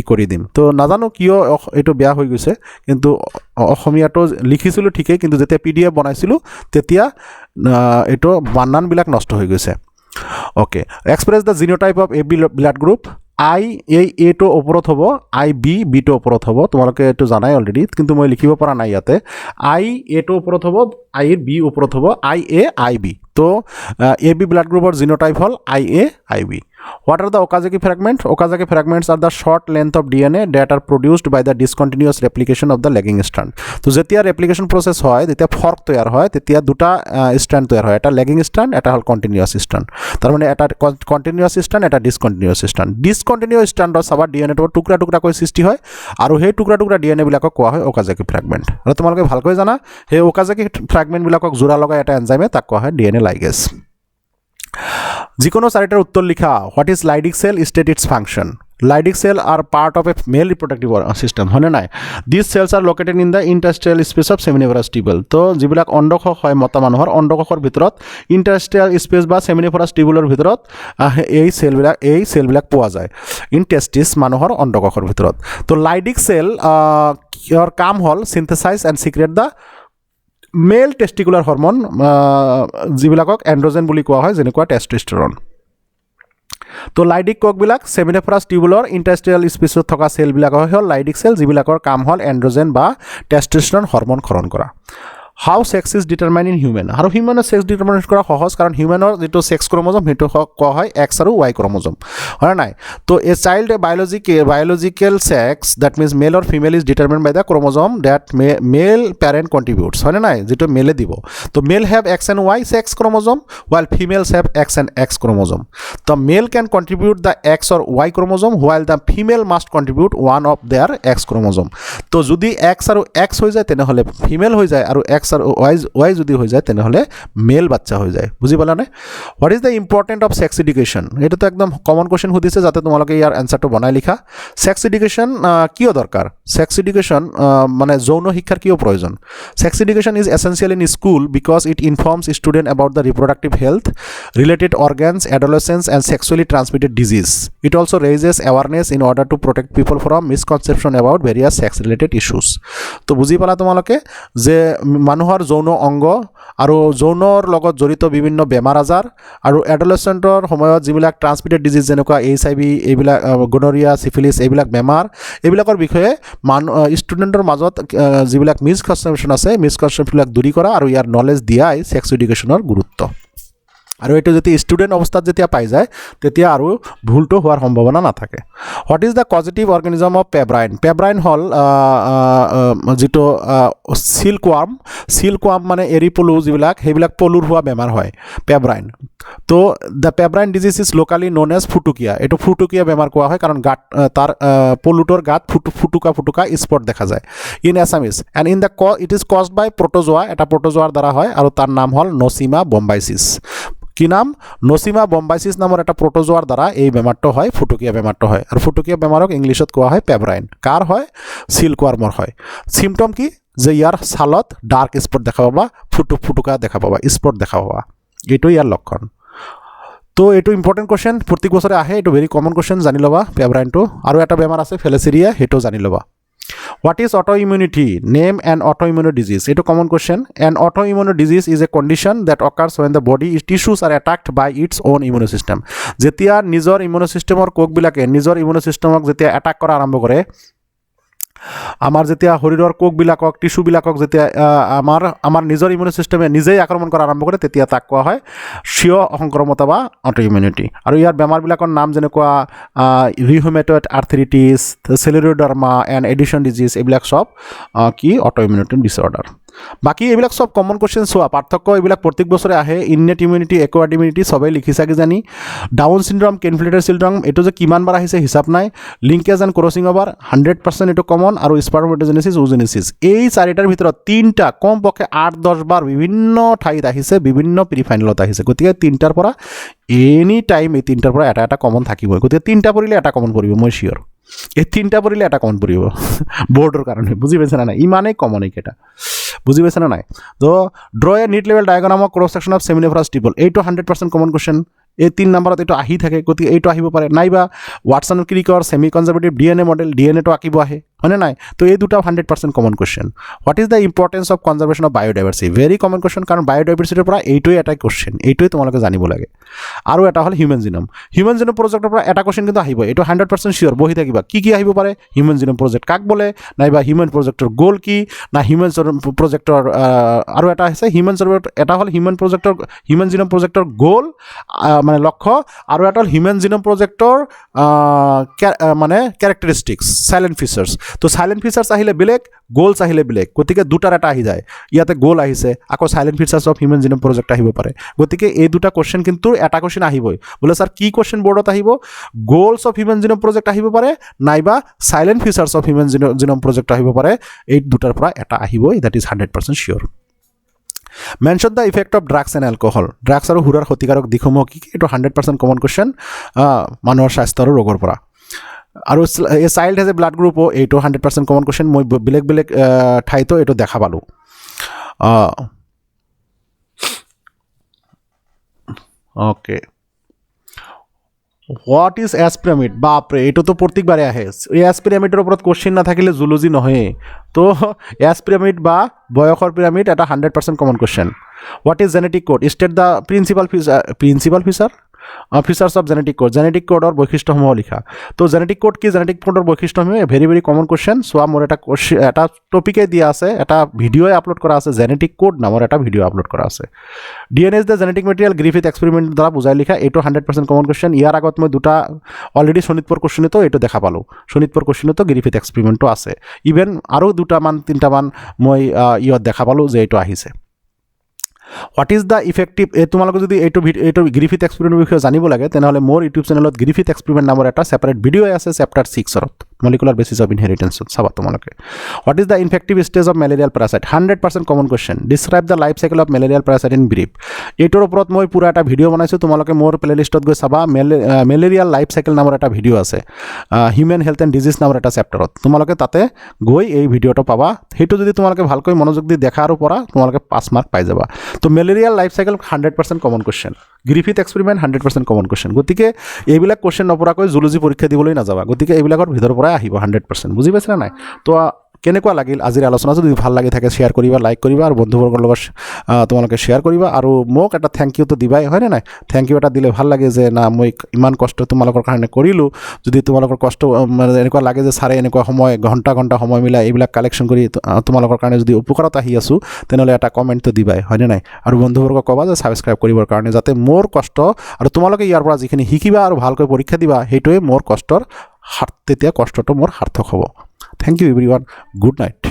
কৰি দিম তো নাজানো কিয় এইটো বেয়া হৈ গৈছে কিন্তু অসমীয়াটো লিখিছিলোঁ ঠিকেই কিন্তু যেতিয়া PDF বনাইছিলোঁ তেতিয়া এইটো বানানবিলাক নষ্ট হৈ গৈছে okay express the genotype of a blood group I এটো ওপৰত হ'ব আই বিটো ওপৰত হ'ব তোমালোকে এইটো জানাই অলৰেডি কিন্তু মই লিখিব পৰা নাই ইয়াতে আই এটো ওপৰত হ'ব আই বি ওপৰত হ'ব আই বি তো AB ব্লাড গ্ৰুপৰ জিনোটাইপ হ'ল আই B What are the Okazaki fragments? Okazaki fragments are the short length of DNA that are produced by the discontinuous replication of the lagging strand. তো যেতিয়া ৰেপ্লিকেশ্যন প্ৰচেছ হয় তেতিয়া fork তৈয়াৰ হয় তেতিয়া দুটা ষ্ট্ৰেণ্ড তৈয়াৰ হয় এটা লেগিং ষ্ট্ৰেণ্ড এটা হ'ল কণ্টিনিউৱাছ ষ্ট্ৰেণ্ড তাৰমানে এটা কণ্টিনিউৱাছ ষ্ট্ৰেণ্ড এটা ডিছকণ্টিনিউৱাছ ষ্ট্ৰেণ্ড ডিছকণ্টিনিউৱাছ ষ্ট্ৰেণ্ডৰ চাবা ডিএনএটো টুকুৰা টুকুৰাকৈ সৃষ্টি হয় আৰু সেই টুকুৰা টুকুৰা ডিএনএবিলাকক কোৱা হয় ওকাজাকি ফ্ৰেগমেণ্ট আৰু তোমালোকে ভালকৈ জানা সেই ওকাজাকি ফ্ৰেগমেণ্টবিলাকক জোৰা লগাই এটা এনজাইমে তাক কোৱা হয় DNA লাইগেজ যিকোনো চাৰিটাৰ উত্তৰ লিখা what is Leydig cell state its function Leydig cell are part of a male reproductive system হয়নে নাই these cells are located in the interstitial space of seminiferous tubule so যিবিলাক অণ্ডকোষ হয় মতা মানুহৰ অণ্ডকোষৰ ভিতৰত ইণ্টাৰষ্টেৰিয়েল স্পেচ বা চেমিনিফাৰাছ টিউবুলৰ ভিতৰত এই চেলবিলাক পোৱা যায় ইন টেষ্টিছ মানুহৰ অণ্ডকোষৰ ভিতৰত তো লাইডিক চেল কিহৰ কাম হ'ল synthesise and secrete the male testicular hormone যিবিলাকক এণ্ড্ৰজেন বুলি কোৱা হয় যেনেকুৱা টেষ্টোষ্টেৰন তো লাইডিক কোষবিলাক চেমিনিফাৰাছ টিউবুলৰ ইণ্টাৰষ্টেৰিয়েল স্পেচত থকা চেলবিলাক হ'ল লাইডিক চেল যিবিলাকৰ কাম হ'ল এণ্ড্ৰজেন বা টেষ্টোষ্টেৰন হৰমন ক্ষৰণ কৰা how sex is determine in human আৰু হিউমেনৰ ছেক্স ডিটাৰমাইন কৰা সহজ কাৰণ হিউমেনৰ যিটো ছেক্স ক্ৰম'জম সেইটো কোৱা হয় X আৰু Y ক্ৰম'জম হয় নাই so a child biological sex that means male or female is determine by the chromosome that male parent contributes হয়নে নাই যিটো মেলে দিব so male have X and Y sex chromosome while females have X and X chromosome. The male can contribute the X or Y chromosome while the female must contribute one of their X chromosome. তো যদি X আৰু X হৈ যায় তেনেহ'লে female হৈ যায় আৰু X আৰু Y যদি হৈ যায় তেনেহ'লে মেল বাচ্চা হৈ যায় বুজি পালানে what is the important of sex education এইটোতো একদম কমন কুৱেশ্যন সুধিছে যাতে তোমালোকে ইয়াৰ এনচাৰটো বনাই লিখা ছেক্স এডুকেশ্যন কিয় দৰকাৰ ছেক্স এডুকেশ্যন মানে যৌন শিক্ষাৰ কিয় প্ৰয়োজন sex education is essential in school because it informs student about the reproductive health related organs adolescence and sexually transmitted disease it also' raises awareness in order to protect people from misconception about various sex related issues তো বুজি পালা তোমালোকে যে মানুহৰ যৌন অংগ আৰু যৌনৰ লগত জড়িত বিভিন্ন বেমাৰ আজাৰ আৰু এডলেচেণ্টৰ সময়ত যিবিলাক ট্ৰান্সমিটেড ডিজিজ যেনেকুৱা HIV এইবিলাক গনৰিয়া চিফিলিছ এইবিলাক বেমাৰ এইবিলাকৰ বিষয়ে ষ্টুডেণ্টৰ মাজত যিবিলাক মিছকনচেপশ্যন আছে মিছকনচেপশ্যনবিলাক দূৰী কৰা আৰু ইয়াৰ নলেজ দিয়াই ছেক্স এডুকেশ্যনৰ গুৰুত্ব আৰু এইটো যদি ষ্টুডেণ্ট অৱস্থাত যেতিয়া পাই যায় তেতিয়া আৰু ভুলটো হোৱাৰ সম্ভাৱনা নাথাকে what is the positive organism of pebrine হ'ল যিটো চিল্কৱাৰ্ম মানে এৰী পলু যিবিলাক সেইবিলাক পলুৰ হোৱা বেমাৰ হয় পেব্ৰাইন তো the pebrine disease is locally known as ফুটুকীয়া এইটো ফুটুকীয়া বেমাৰ কোৱা হয় কাৰণ গাত তাৰ পলুটোৰ গাত ফুটুকা স্পট দেখা যায় in Assamese and in the it is caused by protozoa এটা প্ৰট'জোৱাৰ দ্বাৰা হয় আৰু তাৰ নাম হ'ল নচিমা বম্বাইচিছ কি নাম নচিমা বম্বাইচিছ নামৰ এটা প্ৰট'জোৱাৰ দ্বাৰা এই বেমাৰটো হয় ফুটুকীয়া বেমাৰটো হয় আৰু ফুটুকীয়া বেমাৰক ইংলিছত কোৱা হয় পেব্ৰাইন কাৰ হয় চিল্কৱাৰ্মৰ হয় চিমটম কি যে ইয়াৰ ছালত ডাৰ্ক স্পট দেখা পাবা ফুটুকা দেখা পাবা স্পট দেখা পাবা এইটো ইয়াৰ লক্ষণ তো এইটো ইম্পৰ্টেণ্ট কুৱেশ্যন, প্ৰত্যেক বছৰে আহে, এইটো ভেৰি কমন কুৱেশ্যন, জানি ল'বা পেব্ৰাইনটো। আৰু এটা বেমাৰ আছে ফেলেচেৰিয়া, সেইটো জানি ল'বা। What is autoimmunity? Name an autoimmune disease. It's a common question. An autoimmune disease is a condition that occurs when the body tissues are attacked by its own immune system. যেতিয়া নিজৰ ইমিউন সিস্টেমৰ কোষবিলাকে নিজৰ immune সিস্টেমক যেতিয়া attack কৰা আৰম্ভ কৰে, আমাৰ যেতিয়া শৰীৰৰ কোষবিলাকক টিস্যুবিলাকক যেতিয়া আমাৰ নিজৰ ইমিউন সিস্টেমে নিজেই আক্ৰমণ কৰা আৰম্ভ কৰে, তেতিয়া তাক কোৱা হয় স্বীয় সংক্ৰমতা বা অটোইমিউনিটি। আৰু ইয়াৰ বেমাৰবিলাকৰ নাম যেনেকুৱা ৰিউমেটয়েড আৰ্থ্ৰাইটিছ, সেলেৰিডাৰ্মা এণ্ড এডিশ্যন ডিজিজ, এইবিলাক চব কি অটোইমিউনিটি ডিছঅৰ্ডাৰ। বাকী এইবিলাক চব কমন কুৱেশ্যন চোৱা, পাৰ্থক্য এইবিলাক প্ৰত্যেক বছৰে আহে। ইননেট ইমিউনিটি, একুৱাৰ্ড ইমিউনিটি চবেই লিখিছা কিজানি। ডাউন চিণ্ড্ৰম, কেনফ্লিটেড চিণ্ড্ৰম, এইটো যে কিমানবাৰ আহিছে হিচাপ নাই। লিংকেজ এণ্ড ক্ৰছিং অভাৰ 100% এইটো কমন। আৰু স্পাৰ্মেটোজেনেচিছ, ওজেনেচিছ, এই চাৰিটাৰ ভিতৰত তিনিটা কমপক্ষে 8-10 বাৰ বিভিন্ন ঠাইত আহিছে, বিভিন্ন প্ৰি ফাইনেলত আহিছে। গতিকে তিনিটাৰ পৰা এনি টাইম এই তিনিটাৰ পৰা এটা কমন থাকিবই। গতিকে তিনিটা পৰিলে এটা কমন পৰিব, মই চিয়'ৰ। এই তিনিটা পৰিলে এটা কমন পৰিব বৰ্ডৰ কাৰণে, বুজি পাইছে না নাই? ইমানেই কমন এইকেইটা, বুজি পাইছে না নাই? তো ড্ৰ এ নিট লেভেল diagram of cross section of seminiferous stipple, এইটো 100% কমন কুৱেশ্যন। এই 3 নম্বৰত এইটো আহি থাকে, গতিকে এইটো আহিব পাৰে। নাইবা ৱাটছন ক্ৰিকৰ ছেমি কনজাৰ্ভেটিভ DNA মডেল, DNAটো আঁকিব আহে, হয়নে নাই? তো এই দুটাও 100% common question. What is the importance of conservation of biodiversity, very common question, কাৰণ বায়'ডাইভাৰ্চিটিৰ পৰা এইটোৱে এটা কুৱেশ্যন, এইটোৱে তোমালোকে জানিব লাগে। আৰু এটা হ'ল হিউমেন জিনম। হিউমেন জিনম প্ৰজেক্টৰ পৰা এটা কুৱেশ্যন কিন্তু আহিব, এইটো 100% চিয়'ৰ, বহি থাকিবা। কি আহিব পাৰে? হিউমেন জিনম প্ৰজেক্ট কাক বোলে, নাইবা হিউমেন প্ৰজেক্টৰ গ'ল কি, না হিউমেন প্ৰজেক্টৰ আৰু এটা আছে এটা হ'ল হিউমেন জিনম প্ৰজেক্টৰ গ'ল মানে লক্ষ্য, আৰু এটা হ'ল হিউমেন জিনম প্ৰজেক্টৰ মানে কেৰেক্টাৰিষ্টিক্স, চাইলেণ্ট ফিচাৰ্ছ। তো চাইলেণ্ট ফিচাৰ্ছ আহিলে বেলেগ, গ'লছ আহিলে বেলেগ, গতিকে দুটাৰ এটা আহি যায়। ইয়াতে গ'ল আহিছে, আকৌ silent features of human genome project আহিব পাৰে। গতিকে এই দুটা কুৱেশ্যন কিন্তু এটা কুৱেশ্যন আহিবই। বোলে ছাৰ কি কুৱেশ্যন বৰ্ডত আহিব? Goals of human genome project আহিব পাৰে, নাইবা silent features of human genome project আহিব পাৰে। এই দুটাৰ পৰা এটা আহিবই, that is 100% sure. Mention the effect of drugs and alcohol, drugs আৰু সুৰাৰ ক্ষতিকাৰক দিশসমূহ কি? এইটো 100% কমন কুৱেশ্যন মানুহৰ স্বাস্থ্য আৰু ৰোগৰ পৰা। আৰু এই চাইল্ড হেজ এ ব্লাড গ্ৰুপো, এইটো 100% কমন কুৱেশ্যন। মই বেলেগ ঠাইতো এইটো দেখা পালোঁ। Okay, what is S pyramid? বাপৰে, এইটোতো প্ৰত্যেকবাৰে আহে। এই এছ পিৰামিডৰ ওপৰত কুৱেশ্যন নাথাকিলে জুলজি নহয়েই। তো এছ পিৰামিড বা বয়সৰ পিৰামিড এটা 100% common question. What is genetic code? State the principal feature features of genetic code, genetic কোডৰ বৈশিষ্ট্যসমূহ লিখা। তো জেনেটিক কোড কি? জেনেটিক কোডৰ বৈশিষ্ট্যসমূহ ভেৰি কমন কুৱেশ্যন। চোৱা, মোৰ এটা টপিকে দিয়া আছে, এটা ভিডিঅ'ই আপলোড কৰা আছে, জেনেটিক কোড নামৰ এটা ভিডিঅ' আপলোড কৰা আছে। DNA is the genetic material, Griffith এক্সপেৰিমেণ্টৰ দ্বাৰা বুজাই লিখা, এইটো 100% কমন কুৱেশ্যন। ইয়াৰ আগত মই দুটা অলৰেডি শোণিতপুৰ কুৱেশ্যনতো এইটো দেখা পালোঁ। শোণিতপুৰ কুৱেশ্যনতো গ্ৰিফিথ এক্সপেৰিমেণ্টটো আছে। ইভেন আৰু 2-3টামান মই ইয়াত দেখা পালোঁ যে এইটো আহিছে। What is the effective? তোমালোকে যদি এইটো গ্ৰিফিথ এক্সপেৰিমেণ্টৰ বিষয়ে জানিব লাগে, তেনেহ'লে মোৰ ইউটিউব চেনেলত গ্ৰিফিথ এক্সপেৰিমেণ্ট নামৰ এটা ছেপাৰেট ভিডিঅ' আছে, চেপ্টাৰ 6ত, মলিকুলাৰ বেচিছ অফ ইনহেৰিটেঞ্চত চাবা তোমালোকে। What is the infective stage of malarial parasite? 100% common question. Describe the life cycle of malarial parasite in brief, এইটোৰ ওপৰত মই পুৰা এটা ভিডিঅ' বনাইছোঁ, তোমালোকে মোৰ প্লেলিষ্টত গৈ চাবা। মেলেৰিয়াল লাইফ চাইকেল নামৰ এটা ভিডিঅ' আছে, হিউমেন হেল্থ এণ্ড ডিজিজ নামৰ এটা চেপ্টাৰত, তোমালোকে তাতে গৈ এই ভিডিঅ'টো পাবা। সেইটো যদি তোমালোকে ভালকৈ মনোযোগ দি দেখা আৰু পৰা, তোমালোকে 5 মাৰ্ক পাই যাবা। তো malarial life cycle 100% common question. Griffith experiment 100% common question. গতিকে এইবিলাক কুৱেশ্যন নপৰাকৈ জুলজি পৰীক্ষা দিবলৈ নাযাবা। গতিকে এইবিলাকৰ ভিতৰৰ পৰাই আহিব 100%, বুজি পাইছে নাই? তো কেনেকুৱা লাগিল আজিৰ আলোচনা? যদি ভাল লাগি থাকে শ্বেয়াৰ কৰিবা, লাইক কৰিবা, আৰু বন্ধুবৰ্গৰ লগত তোমালোকে শ্বেয়াৰ কৰিবা। আৰু মোক এটা থেংক ইউটো দিবাই, হয়নে নাই? থেংক ইউ এটা দিলে ভাল লাগে যে না, মই ইমান কষ্ট তোমালোকৰ কাৰণে কৰিলোঁ। যদি তোমালোকৰ কষ্ট মানে এনেকুৱা লাগে যে ছাৰে এনেকুৱা সময় ঘণ্টা সময় মিলাই এইবিলাক কালেকশ্যন কৰি তোমালোকৰ কাৰণে যদি উপকাৰত আহি আছোঁ, তেনেহ'লে এটা কমেণ্টটো দিবাই, হয়নে নাই? আৰু বন্ধুবৰ্গক ক'বা যে ছাবস্ক্ৰাইব কৰিবৰ কাৰণে, যাতে মোৰ কষ্ট আৰু তোমালোকে ইয়াৰ পৰা যিখিনি শিকিবা আৰু ভালকৈ পৰীক্ষা দিবা, সেইটোৱে মোৰ কষ্টৰ তেতিয়া কষ্টটো মোৰ সাৰ্থক হ'ব। Thank you everyone. Good night.